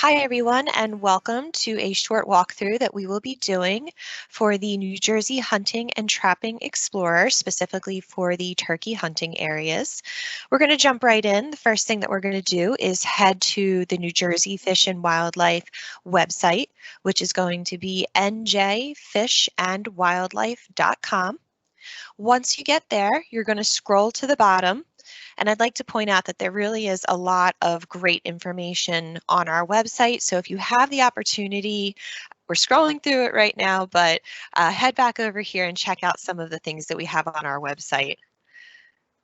Hi everyone, and welcome to a short walkthrough that we will be doing for the New Jersey Hunting and Trapping Explorer, specifically for the turkey hunting areas. We're going to jump right in. The first thing that we're going to do is head to the New Jersey Fish and Wildlife website, which is going to be njfishandwildlife.com. Once you get there, you're going to scroll to the bottom. And I'd like to point out that there really is a lot of great information on our website. So if you have the opportunity, we're scrolling through it right now, but head back over here and check out some of the things that we have on our website.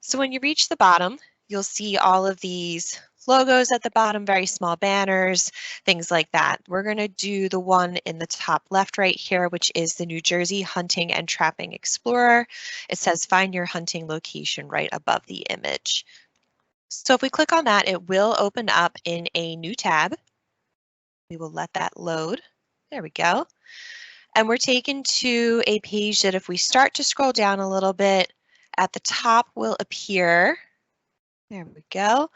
So when you reach the bottom, you'll see all of these logos at the bottom, very small banners, things like that. We're going to do the one in the top left right here, which is the New Jersey Hunting and Trapping Explorer. It says find your hunting location right above the image. So if we click on that, it will open up in a new tab. We will let that load. There we go. And we're taken to a page that if we start to scroll down a little bit, at the top will appear, there we go,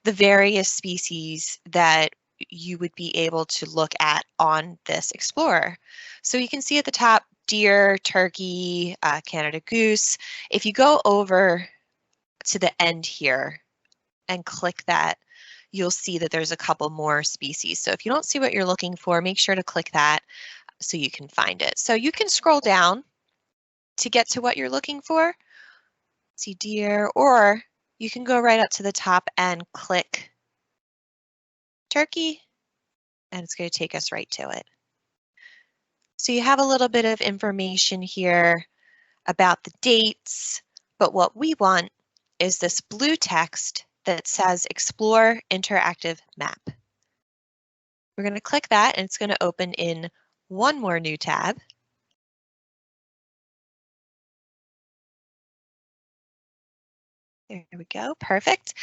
the various species that you would be able to look at on this Explorer. So you can see at the top, deer, turkey, Canada goose. If you go over to the end here and click that, you'll see that there's a couple more species. So if you don't see what you're looking for, make sure to click that so you can find it. So you can scroll down to get to what you're looking for. See deer, or you can go right up to the top and click turkey, and it's going to take us right to it. So you have a little bit of information here about the dates, but what we want is this blue text that says Explore Interactive Map. We're going to click that, and it's going to open in one more new tab. There we go, perfect.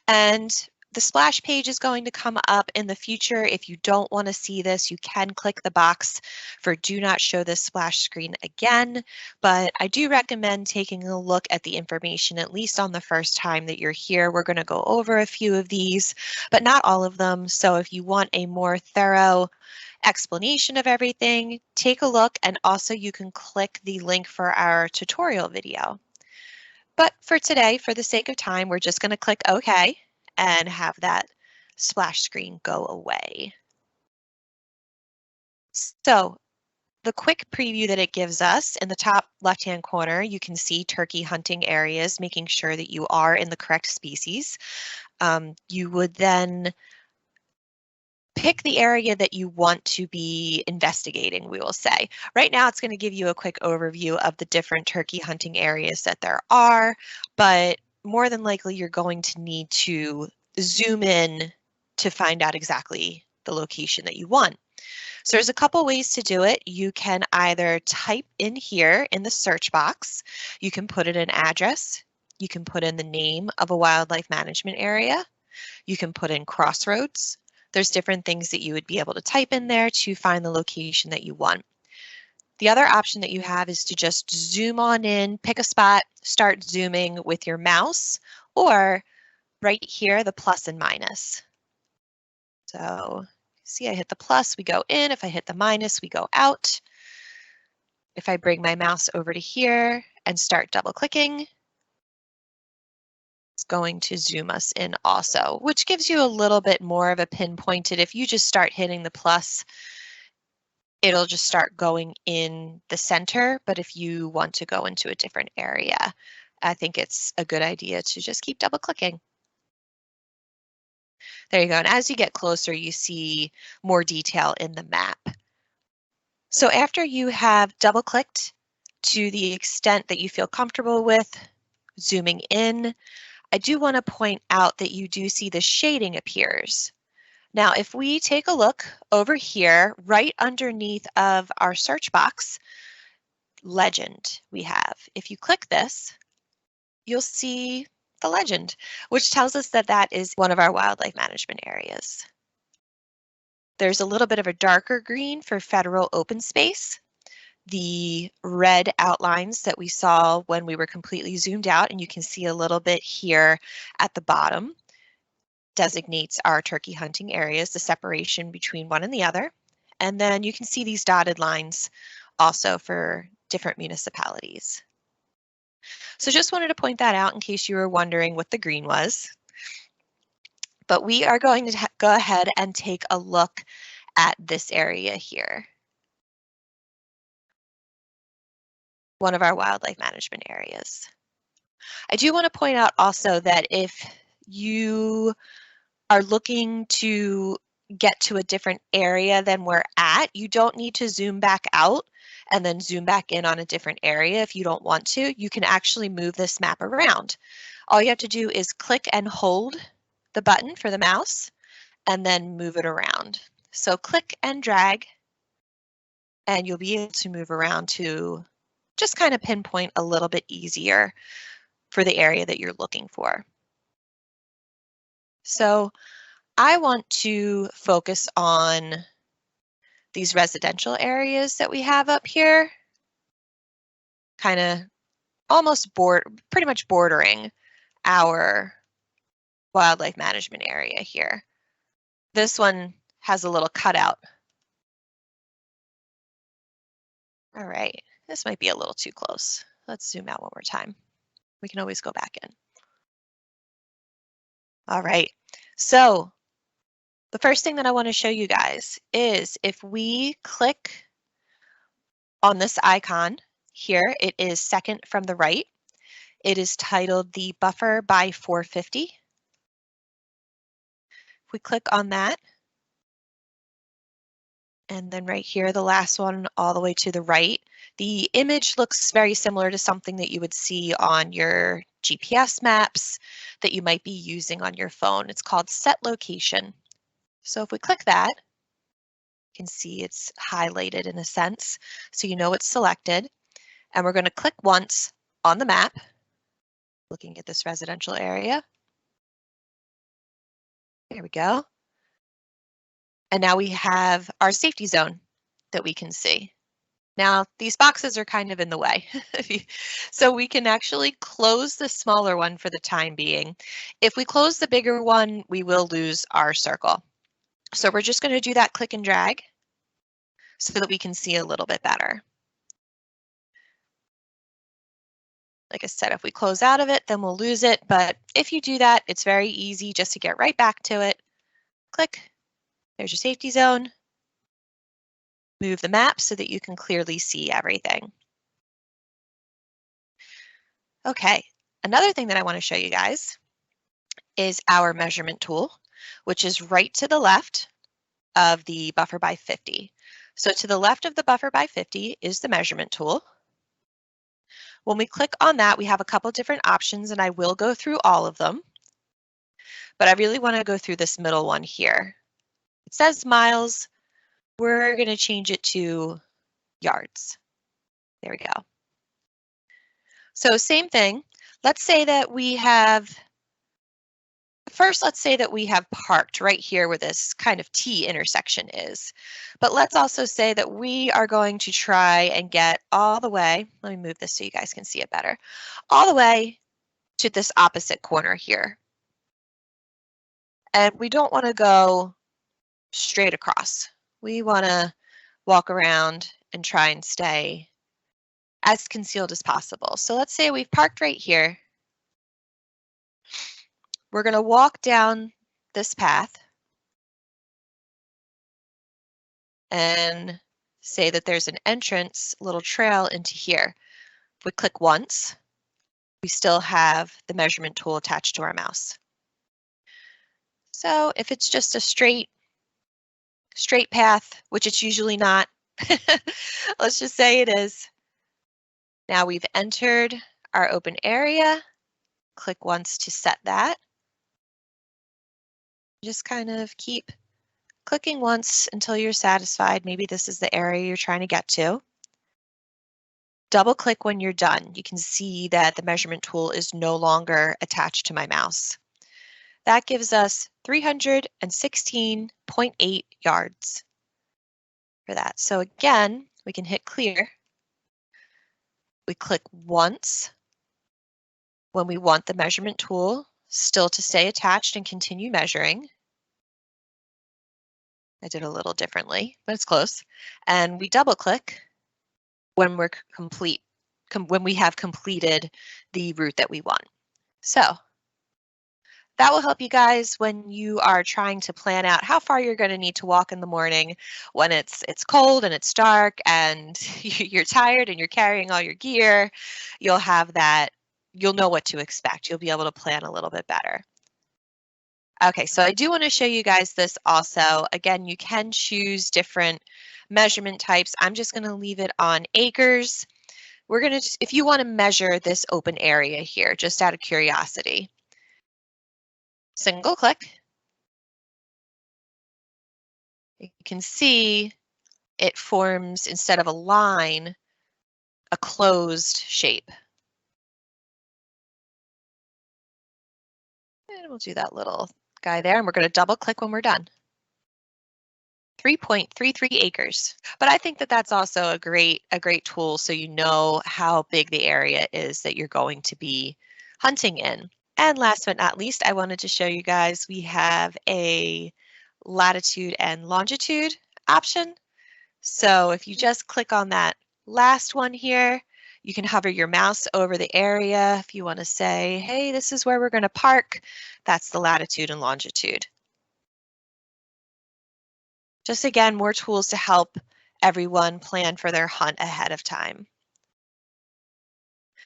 And the splash page is going to come up in the future. If you don't want to see this, you can click the box for do not show this splash screen again, but I do recommend taking a look at the information at least on the first time that you're here. We're going to go over a few of these, but not all of them. So if you want a more thorough explanation of everything, take a look, and also you can click the link for our tutorial video. But for today, for the sake of time, we're just going to click OK and have that splash screen go away. So the quick preview that it gives us in the top left-hand corner, you can see turkey hunting areas, making sure that you are in the correct species. You would then pick the area that you want to be investigating, we will say. Right now, it's going to give you a quick overview of the different turkey hunting areas that there are, but more than likely, you're going to need to zoom in to find out exactly the location that you want. So there's a couple ways to do it. You can either type in here in the search box, you can put in an address, you can put in the name of a wildlife management area, you can put in crossroads. There's different things that you would be able to type in there to find the location that you want. The other option that you have is to just zoom on in, pick a spot, start zooming with your mouse, or right here, the plus and minus. So see, I hit the plus, we go in. If I hit the minus, we go out. If I bring my mouse over to here and start double clicking, it's going to zoom us in also, which gives you a little bit more of a pinpointed. If you just start hitting the plus, it'll just start going in the center. But if you want to go into a different area, I think it's a good idea to just keep double clicking. There you go. And as you get closer, you see more detail in the map. So after you have double clicked to the extent that you feel comfortable with zooming in, I do want to point out that you do see the shading appears. Now, if we take a look over here, right underneath of our search box, legend we have. If you click this, you'll see the legend, which tells us that that is one of our wildlife management areas. There's a little bit of a darker green for federal open space. The red outlines that we saw when we were completely zoomed out, and you can see a little bit here at the bottom. designates our turkey hunting areas, the separation between one and the other. And then you can see these dotted lines also for different municipalities. So just wanted to point that out in case you were wondering what the green was. But we are going to go ahead and take a look at this area here. One of our wildlife management areas. I do want to point out also that if you are looking to get to a different area than we're at, you don't need to zoom back out and then zoom back in on a different area if you don't want to. You can actually move this map around. All you have to do is click and hold the button for the mouse and then move it around. So click and drag and you'll be able to move around to just kind of pinpoint a little bit easier for the area that you're looking for. So I want to focus on these residential areas that we have up here, kind of almost pretty much bordering our wildlife management area here. This one has a little cutout. All right, this might be a little too close. Let's zoom out one more time. We can always go back in. All right, so the first thing that I want to show you guys is if we click on this icon here, it is second from the right. It is titled the Buffer by 450. If we click on that, and then right here, the last one all the way to the right, the image looks very similar to something that you would see on your GPS maps that you might be using on your phone. It's called Set Location. So if we click that, you can see it's highlighted in a sense, so you know it's selected. And we're going to click once on the map, looking at this residential area. There we go. And now we have our safety zone that we can see. Now, these boxes are kind of in the way, so we can actually close the smaller one for the time being. If we close the bigger one, we will lose our circle. So we're just going to do that click and drag so that we can see a little bit better. Like I said, if we close out of it, then we'll lose it. But if you do that, it's very easy just to get right back to it. Click. There's your safety zone. Move the map so that you can clearly see everything. Okay, another thing that I want to show you guys is our measurement tool, which is right to the left of the Buffer by 50. So to the left of the Buffer by 50 is the measurement tool. When we click on that, we have a couple different options, and I will go through all of them. But I really want to go through this middle one here. It says miles. We're going to change it to yards. There we go. So same thing. Let's say that we have, first let's say that we have parked right here where this kind of T intersection is. But let's also say that we are going to try and get all the way, let me move this so you guys can see it better, all the way to this opposite corner here. And we don't want to go straight across. We want to walk around and try and stay as concealed as possible. So let's say we've parked right here. We're going to walk down this path and say that there's an entrance, little trail into here. If we click once, we still have the measurement tool attached to our mouse. So if it's just a straight path, which it's usually not, let's just say it is. Now we've entered our open area. Click once to set that. Just kind of keep clicking once until you're satisfied. Maybe this is the area you're trying to get to. Double click when you're done. You can see that the measurement tool is no longer attached to my mouse. That gives us 316.8 yards for that. So again, we can hit clear. We click once when we want the measurement tool still to stay attached and continue measuring. I did a little differently, but it's close. And we double click when we're when we have completed the route that we want. So that will help you guys when you are trying to plan out how far you're going to need to walk in the morning when it's cold and it's dark and you're tired and you're carrying all your gear. You'll have that, you'll know what to expect. You'll be able to plan a little bit better. Okay, so I do want to show you guys this also. Again, you can choose different measurement types. I'm just going to leave it on acres. We're going to, if you want to measure this open area here, just out of curiosity, single click. You can see it forms, instead of a line, a closed shape. And we'll do that little guy there, and we're going to double click when we're done. 3.33 acres. But I think that that's also a great tool so you know how big the area is that you're going to be hunting in. And last but not least, I wanted to show you guys we have a latitude and longitude option. So if you just click on that last one here, you can hover your mouse over the area. If you want to say, hey, this is where we're going to park, that's the latitude and longitude. Just again, more tools to help everyone plan for their hunt ahead of time.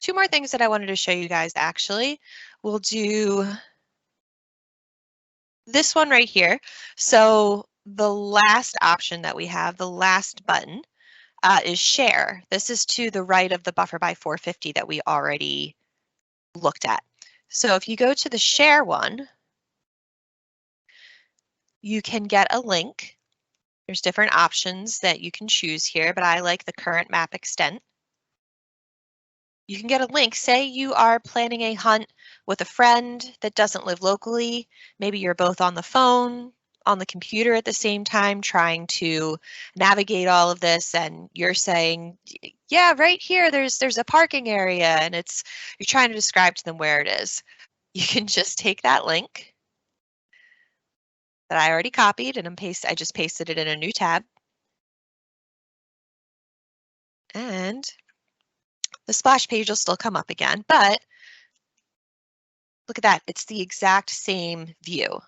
Two more things that I wanted to show you guys actually. We'll do this one right here. So the last option that we have, the last button, is share. This is to the right of the buffer by 450 that we already looked at. So if you go to the share one, you can get a link. There's different options that you can choose here, but I like the current map extent. You can get a link. Say you are planning a hunt with a friend that doesn't live locally. Maybe you're both on the phone, on the computer at the same time, trying to navigate all of this, and you're saying, yeah, right here, there's a parking area, and you're trying to describe to them where it is. You can just take that link that I already copied and I just pasted it in a new tab. And the splash page will still come up again, but look at that, it's the exact same view.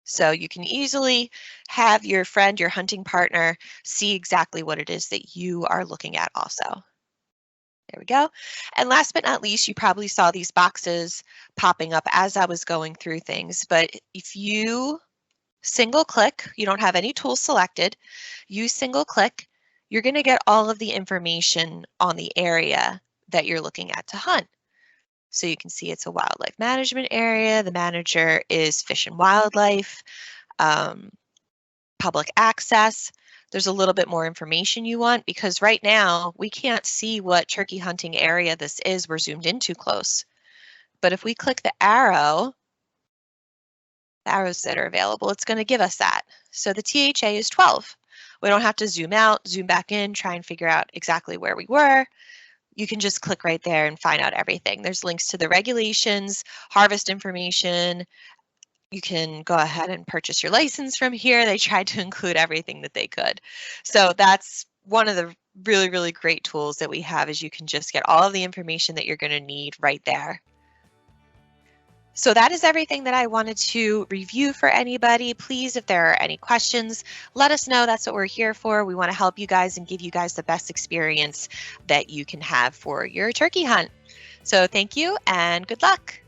So you can easily have your friend, your hunting partner, see exactly what it is that you are looking at also. There we go. And last but not least, you probably saw these boxes popping up as I was going through things, but if you single click, you don't have any tools selected, you single click, you're going to get all of the information on the area that you're looking at to hunt. So you can see it's a wildlife management area. The manager is Fish and Wildlife, public access. There's a little bit more information you want because right now we can't see what turkey hunting area this is. We're zoomed in too close. But if we click the arrows that are available, it's going to give us that. So the THA is 12. We don't have to zoom out, zoom back in, try and figure out exactly where we were. You can just click right there and find out everything. There's links to the regulations, harvest information. You can go ahead and purchase your license from here. They tried to include everything that they could. So that's one of the really, really great tools that we have is you can just get all of the information that you're going to need right there. So that is everything that I wanted to review for anybody. Please, if there are any questions, let us know. That's what we're here for. We want to help you guys and give you guys the best experience that you can have for your turkey hunt. So thank you and good luck.